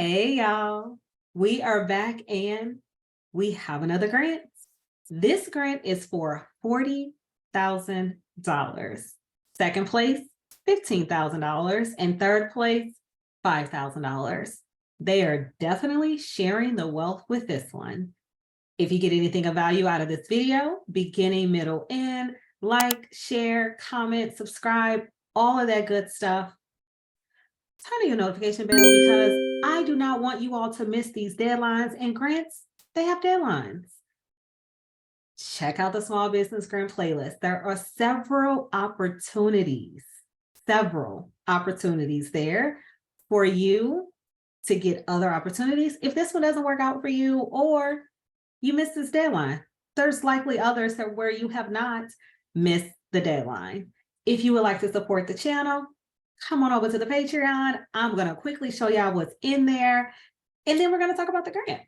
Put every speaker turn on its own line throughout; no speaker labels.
Hey y'all, we are back and we have another grant. This grant is for $40,000. Second place, $15,000, and third place, $5,000. They are definitely sharing the wealth with this one. If you get anything of value out of this video, beginning, middle, end, like, share, comment, subscribe, all of that good stuff. Turn on your notification bell because I do not want you all to miss these deadlines, and grants, they have deadlines. Check out the small business grant playlist. There are several opportunities there for you to get other opportunities. If this one doesn't work out for you or you missed this deadline, there's likely others that where you have not missed the deadline. If you would like to support the channel, come on over to the Patreon. I'm going to quickly show y'all what's in there, and then we're going to talk about the grant.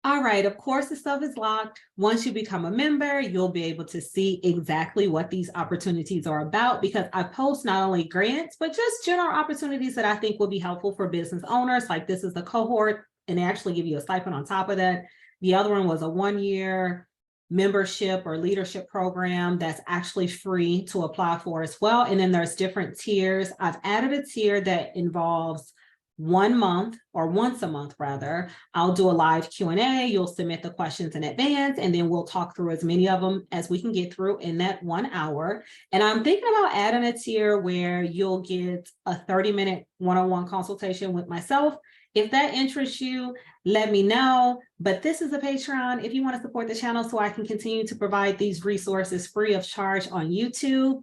All right, of course, the stuff is locked. Once you become a member, you'll be able to see exactly what these opportunities are about, because I post not only grants, but just general opportunities that I think will be helpful for business owners. Like this is the cohort, and they actually give you a stipend on top of that. The other one was a 1-year membership or leadership program that's actually free to apply for as well. And then there's different tiers. I've added a tier that involves 1 month, or once a month rather. I'll do a live Q&A. You'll submit the questions in advance, and then we'll talk through as many of them as we can get through in that 1 hour. And I'm thinking about adding a tier where you'll get a 30-minute one-on-one consultation with myself. If that interests you, let me know. But this is a Patreon. If you want to support the channel so I can continue to provide these resources free of charge on YouTube,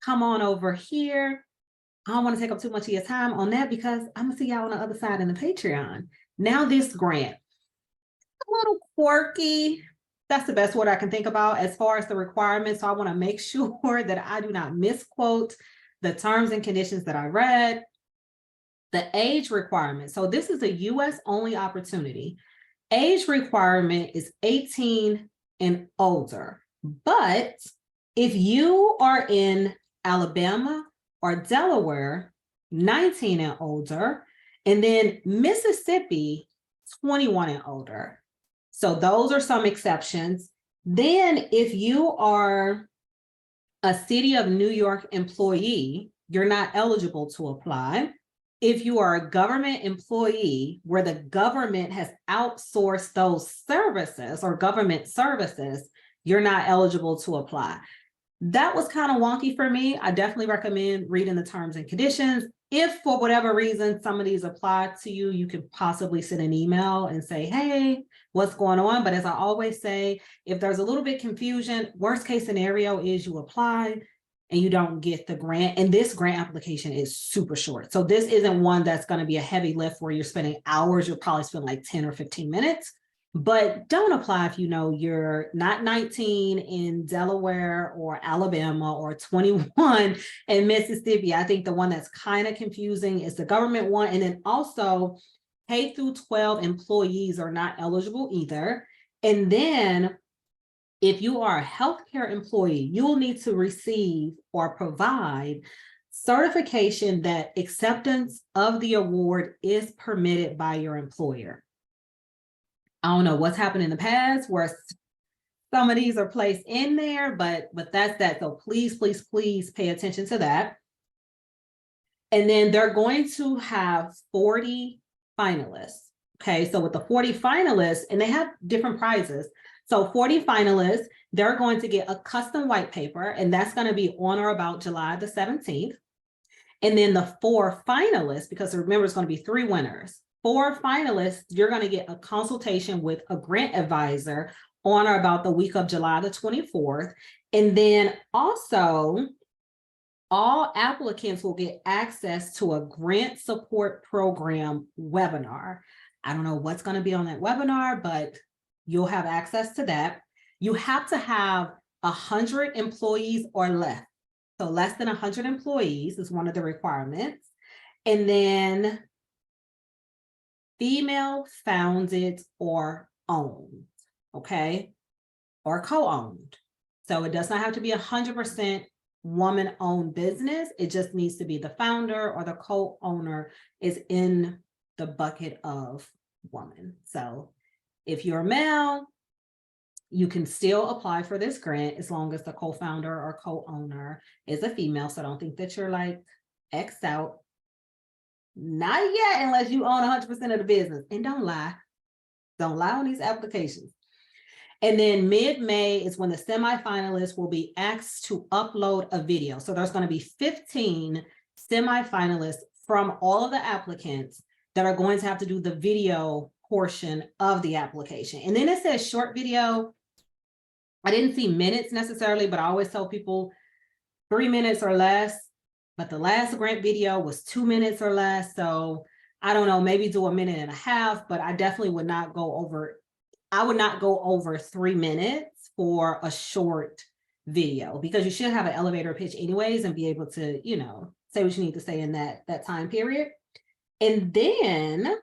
come on over here. I don't want to take up too much of your time on that because I'm going to see y'all on the other side in the Patreon. Now this grant, a little quirky. That's the best word I can think about as far as the requirements. So I want to make sure that I do not misquote the terms and conditions that I read. The age requirement. So this is a US only opportunity. Age requirement is 18 and older. But if you are in Alabama or Delaware, 19 and older, and then Mississippi, 21 and older. So those are some exceptions. Then if you are a City of New York employee, you're not eligible to apply. If you are a government employee where the government has outsourced those services or government services, you're not eligible to apply. That was kind of wonky for me. I definitely recommend reading the terms and conditions. If for whatever reason some of these apply to you, you can possibly send an email and say, hey, what's going on? But as I always say, if there's a little bit confusion, worst case scenario is you apply and you don't get the grant. And this grant application is super short. So this isn't one that's going to be a heavy lift where you're spending hours. You'll probably spend like 10 or 15 minutes. But don't apply if you know you're not 19 in Delaware or Alabama or 21 in Mississippi. I think the one that's kind of confusing is the government one. And then also K through 12 employees are not eligible either. And then if you are a healthcare employee, you will need to receive or provide certification that acceptance of the award is permitted by your employer. I don't know what's happened in the past where some of these are placed in there, but that's that. So please, please, please pay attention to that. And then they're going to have 40 finalists. Okay, so with the 40 finalists, and they have different prizes. So 40 finalists, they're going to get a custom white paper, and that's going to be on or about July the 17th. And then the 4 finalists, because remember, it's going to be 3 winners. 4 finalists, you're going to get a consultation with a grant advisor on or about the week of July the 24th. And then also, all applicants will get access to a grant support program webinar. I don't know what's going to be on that webinar, but you'll have access to that. You have to have 100 employees or less. So less than 100 employees is one of the requirements. And then female founded or owned, okay? Or co-owned. So it does not have to be 100% woman-owned business. It just needs to be the founder or the co-owner is in the bucket of woman. So if you're a male, you can still apply for this grant as long as the co-founder or co-owner is a female. So don't think that you're like X out. Not yet, unless you own 100% of the business. And don't lie. Don't lie on these applications. And then mid-May is when the semifinalists will be asked to upload a video. So there's going to be 15 semifinalists from all of the applicants that are going to have to do the video portion of the application. And then it says short video. I didn't see minutes necessarily, but I always tell people 3 minutes or less. But the last grant video was 2 minutes or less. So I don't know, maybe do 1.5 minutes, but I definitely would not go over, I would not go over 3 minutes for a short video, because you should have an elevator pitch anyways and be able to, you know, say what you need to say in that time period. And then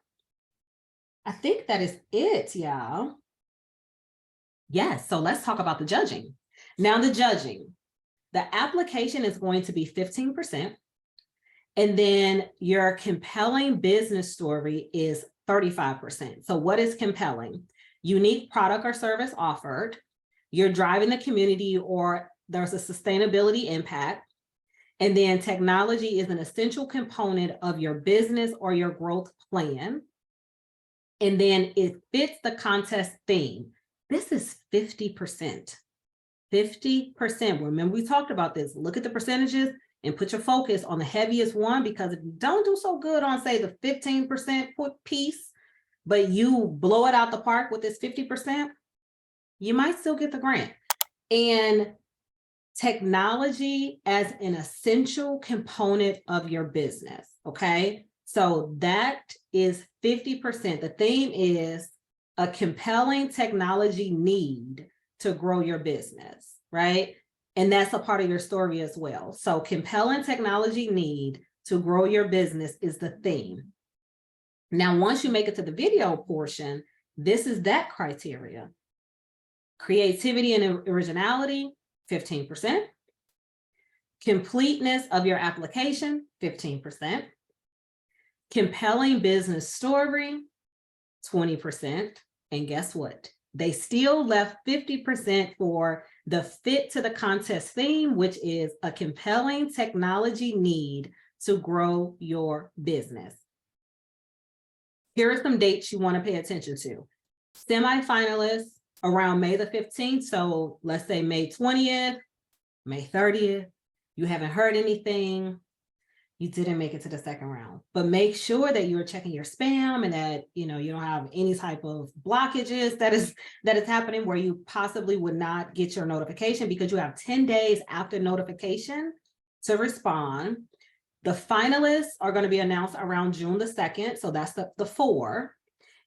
I think that is it, y'all. Yes, so let's talk about the judging. Now the judging. The application is going to be 15%. And then your compelling business story is 35%. So what is compelling? Unique product or service offered. You're driving the community, or there's a sustainability impact. And then technology is an essential component of your business or your growth plan. And then it fits the contest theme. This is 50%. 50%. Remember, we talked about this. Look at the percentages and put your focus on the heaviest one, because if you don't do so good on, say, the 15% piece, but you blow it out the park with this 50%, you might still get the grant. And technology as an essential component of your business, okay? So that is 50%. The theme is a compelling technology need to grow your business, right? And that's a part of your story as well. So compelling technology need to grow your business is the theme. Now, once you make it to the video portion, this is that criteria. Creativity and originality, 15%. Completeness of your application, 15%. Compelling business story, 20%. And guess what? They still left 50% for the fit to the contest theme, which is a compelling technology need to grow your business. Here are some dates you want to pay attention to. Semifinalists around May the 15th. So let's say May 20th, May 30th. You haven't heard anything. You didn't make it to the second round, but make sure that you're checking your spam and that, you know, you don't have any type of blockages that is happening where you possibly would not get your notification, because you have 10 days after notification to respond. The finalists are going to be announced around June the 2nd. So that's the 4.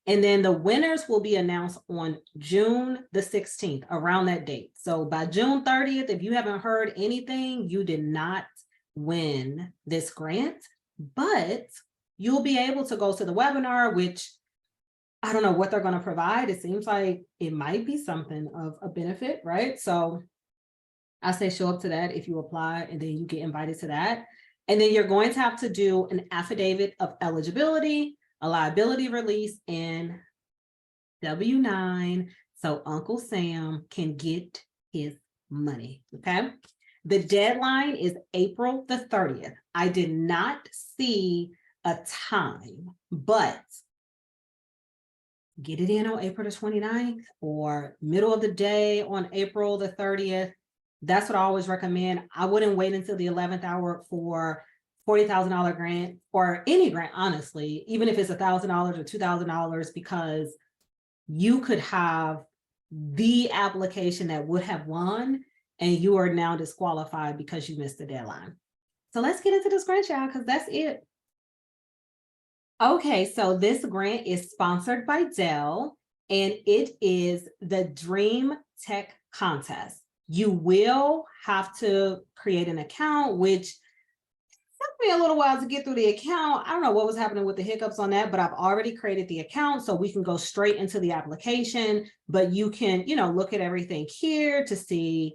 And then the winners will be announced on June the 16th, around that date. So by June 30th, if you haven't heard anything, you did not win this grant, but you'll be able to go to the webinar, which I don't know what they're going to provide. It seems like it might be something of a benefit, right? So I say show up to that if you apply, and then you get invited to that. And then you're going to have to do an affidavit of eligibility, a liability release, and W-9, so Uncle Sam can get his money, okay? The deadline is April the 30th. I did not see a time, but get it in on April the 29th or middle of the day on April the 30th. That's what I always recommend. I wouldn't wait until the 11th hour for $40,000 grant, or any grant, honestly, even if it's $1,000 or $2,000, because you could have the application that would have won, and you are now disqualified because you missed the deadline. So let's get into this grant, y'all, because that's it. Okay, so this grant is sponsored by Dell, and it is the Dream Tech Contest. You will have to create an account, which took me a little while to get through the account. I don't know what was happening with the hiccups on that, but I've already created the account, so we can go straight into the application. But you can, you know, look at everything here to see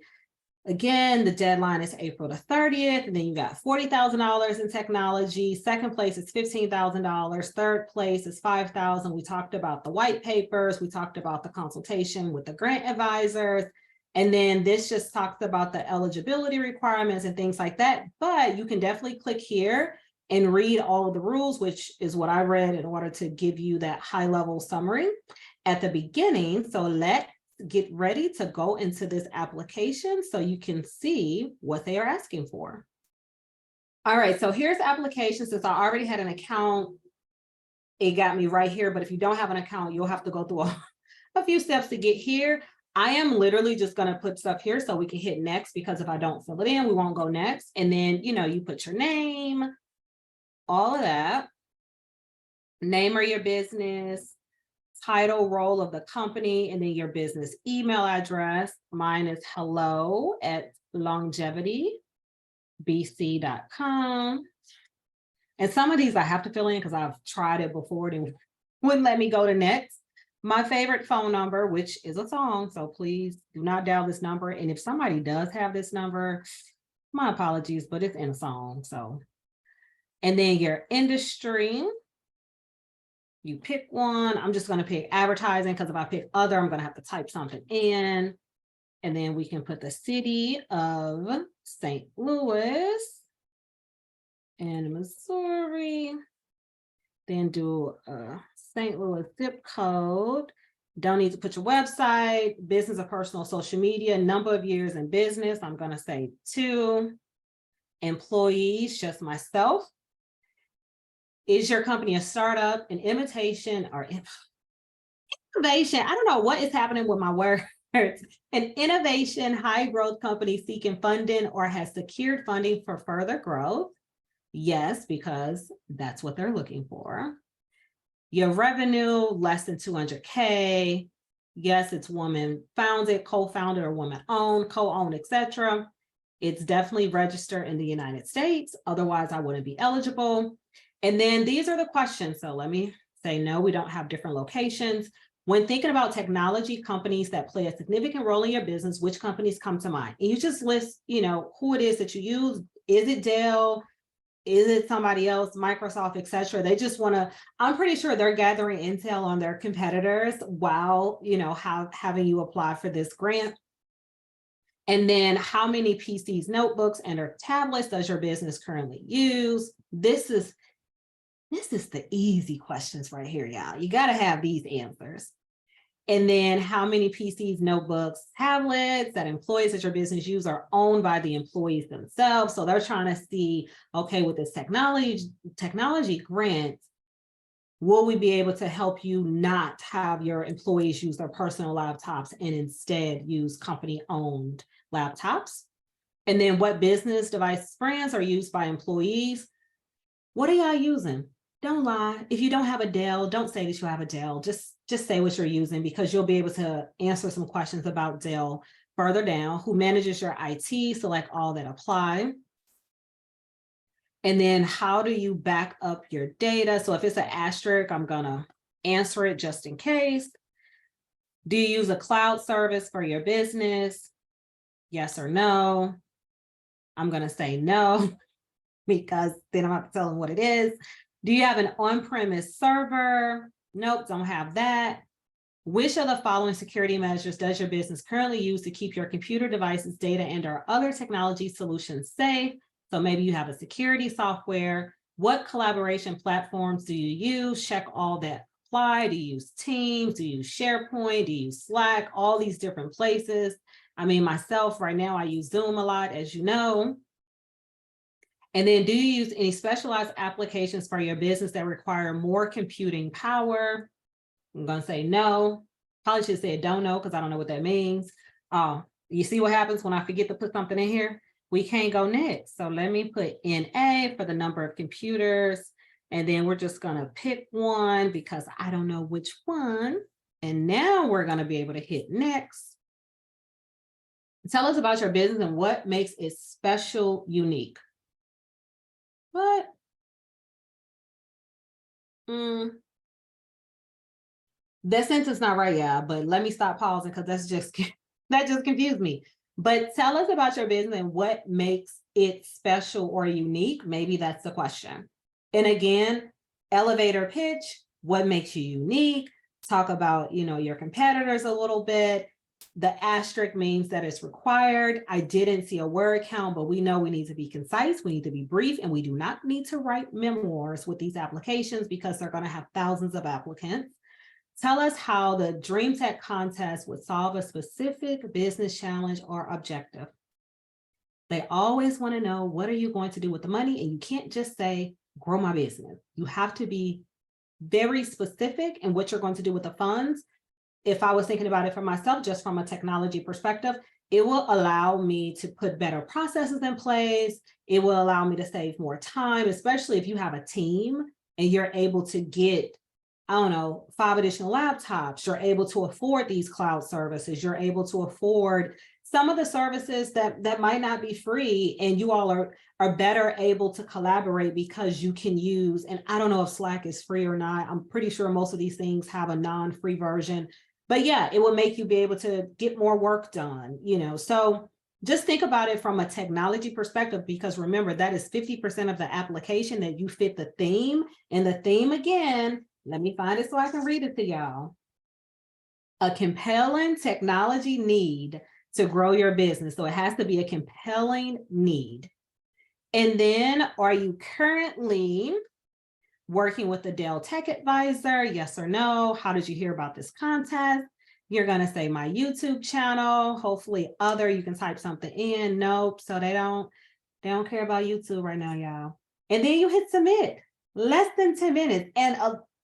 Again, the deadline is April the 30th, and then you got $40,000 in technology. Second place is $15,000. Third place is $5,000. We talked about the white papers. We talked about the consultation with the grant advisors. And then this just talks about the eligibility requirements and things like that. But you can definitely click here and read all of the rules, which is what I read in order to give you that high-level summary at the beginning. So let's get ready to go into this application so you can see what they are asking for. All right, so here's the application. Since I already had an account, it got me right here. But if you don't have an account, you'll have to go through a few steps to get here. I am literally just going to put stuff here so we can hit next, because if I don't fill it in, we won't go next. And then, you know, you put your name, all of that, name of your business, title, role of the company, and then your business email address. Mine is hello@longevitybc.com. And some of these I have to fill in because I've tried it before and wouldn't let me go to next. My favorite phone number, which is a song, so please do not dial this number. And if somebody does have this number, my apologies, but it's in a song. So, and then your industry, you pick one. I'm just going to pick advertising, because if I pick other, I'm going to have to type something in. And then we can put the city of St. Louis and Missouri. Then do a St. Louis zip code. Don't need to put your website, business or personal social media, number of years in business. I'm going to say 2. Employees, just myself. Is your company a startup, an imitation, or innovation? I don't know what is happening with my words. An innovation, high growth company seeking funding or has secured funding for further growth. Yes, because that's what they're looking for. Your revenue, less than 200K. Yes, it's woman founded, co-founded, or woman owned, co-owned, etc. It's definitely registered in the United States. Otherwise, I wouldn't be eligible. And then these are the questions. So let me say, no, we don't have different locations. When thinking about technology companies that play a significant role in your business, which companies come to mind? And you just list, you know, who it is that you use. Is it Dell? Is it somebody else, Microsoft, etc.? They just want to, I'm pretty sure they're gathering intel on their competitors while, you know, having you apply for this grant. And then how many PCs, notebooks, and or tablets does your business currently use? This is the easy questions right here, y'all. You got to have these answers. And then how many PCs, notebooks, tablets that employees at your business use are owned by the employees themselves. So they're trying to see, okay, with this technology grant, will we be able to help you not have your employees use their personal laptops and instead use company-owned laptops? And then what business device brands are used by employees? What are y'all using? Don't lie. If you don't have a Dell, don't say that you have a Dell. Just say what you're using, because you'll be able to answer some questions about Dell further down. Who manages your IT? Select all that apply. And then how do you back up your data? So if it's an asterisk, I'm going to answer it just in case. Do you use a cloud service for your business? Yes or no? I'm going to say no, because then I'm going to tell them what it is. Do you have an on-premise server? Nope, don't have that. Which of the following security measures does your business currently use to keep your computer devices, data, and or other technology solutions safe? So maybe you have a security software. What collaboration platforms do you use? Check all that apply. Do you use Teams? Do you use SharePoint? Do you use Slack? All these different places. I mean, myself right now, I use Zoom a lot, as you know. And then do you use any specialized applications for your business that require more computing power? I'm going to say no. Probably should say don't know, because I don't know what that means. You see what happens when I forget to put something in here? We can't go next. So let me put NA for the number of computers. And then we're just going to pick one because I don't know which one. And now we're going to be able to hit next. Tell us about your business and what makes it special, unique. What? That sentence not right, yeah, but let me stop pausing because that just confused me. But tell us about your business and what makes it special or unique. Maybe that's the question. And again, elevator pitch, what makes you unique? Talk about, your competitors a little bit. The asterisk means that it's required. I didn't see a word count, but we know we need to be concise, we need to be brief, and we do not need to write memoirs with these applications because they're going to have thousands of applicants. Tell us how the Dream Tech contest would solve a specific business challenge or objective. They always want to know, what are you going to do with the money? And you can't just say, grow my business. You have to be very specific in what you're going to do with the funds. If I was thinking about it for myself, just from a technology perspective, it will allow me to put better processes in place. It will allow me to save more time, especially if you have a team and you're able to get, 5 additional laptops. You're able to afford these cloud services. You're able to afford some of the services that might not be free, and you all are better able to collaborate because you can use, and I don't know if Slack is free or not. I'm pretty sure most of these things have a non-free version, but yeah, it will make you be able to get more work done, so just think about it from a technology perspective, because remember, that is 50% of the application, that you fit the theme. And the theme, again, let me find it so I can read it to y'all. A compelling technology need to grow your business. So it has to be a compelling need. And then, are you currently working with a Dell Tech Advisor? Yes or no? How did you hear about this contest? You're going to say my YouTube channel, hopefully other, you can type something in. Nope. So they don't care about YouTube right now, y'all. And then you hit submit. Less than 10 minutes. And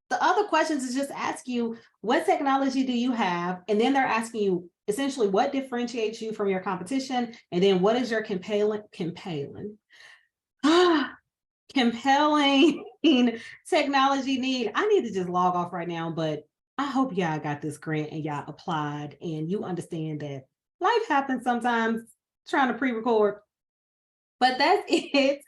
the other questions is just ask you, what technology do you have? And then they're asking you essentially what differentiates you from your competition. And then what is your compelling technology need? I need to just log off right now, but I hope y'all got this grant and y'all applied and you understand that life happens sometimes, trying to pre-record. But that's it.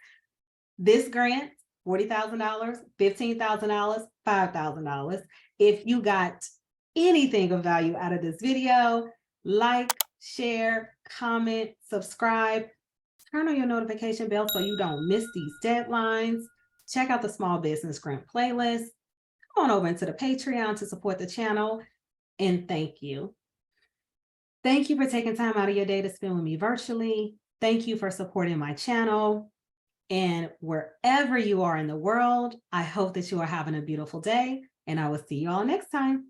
This grant, $40,000, $15,000, $5,000. If you got anything of value out of this video, like, share, comment, subscribe, turn on your notification bell so you don't miss these deadlines. Check out the Small Business Grant playlist. Come on over into the Patreon to support the channel. And thank you. Thank you for taking time out of your day to spend with me virtually. Thank you for supporting my channel. And wherever you are in the world, I hope that you are having a beautiful day, and I will see you all next time.